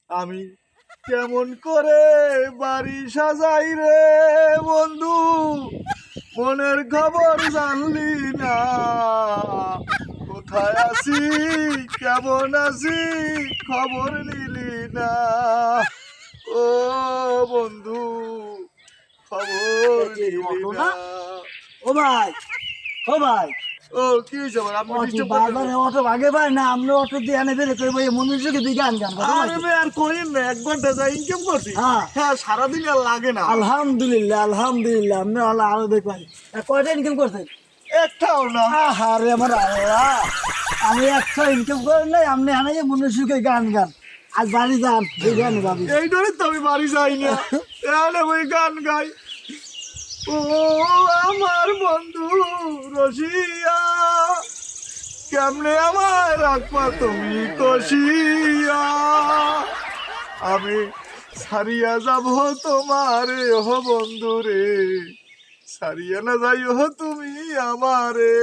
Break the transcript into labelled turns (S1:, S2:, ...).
S1: আমি কেমন করে বাড়ি সাজাই রে বন্ধু, মনের খবর জানলি না। কোথায় আছি কেমন আছি খবর নিলি না। ও বন্ধু খবর নিলি না।
S2: ও ভাই, ও ভাই,
S1: ও কি হয়েছে আমার? আপনি ডিস্টার্ব
S2: বারবার অটো ভাগে ভাই না, আমরা অটো দিয়ে এনে বের করে ভাই মনুষ্যকে দিয়ে গান গান কথা
S1: আরে ভাই আর কইেন না, 1 ঘন্টা যা ইনকাম করছি।
S2: হ্যাঁ।
S1: হ্যাঁ সারাদিন আর লাগে না।
S2: আলহামদুলিল্লাহ, আলহামদুলিল্লাহ, আপনি আরো দেখবেন কয়টা ইনকাম করছেন?
S1: একটাও না।
S2: আরে আমার আল্লাহ, আমি একটা ইনকাম করি নাই, আপনি এনে যে মনুষ্যকে গান গান। আজ বাড়ি যান, এই গান গাবি।
S1: এই ধরে তো আমি বাড়ি যাই না, এখানে ওই গান গাই। ও আমার বন্ধু রসিয়া, কেমনে আমায় রাখবা তুমি কষিয়া। আমি সারিয়া যাব তোমারে ও বন্ধু রে, সারিয়া না যাইও তুমি আমারে।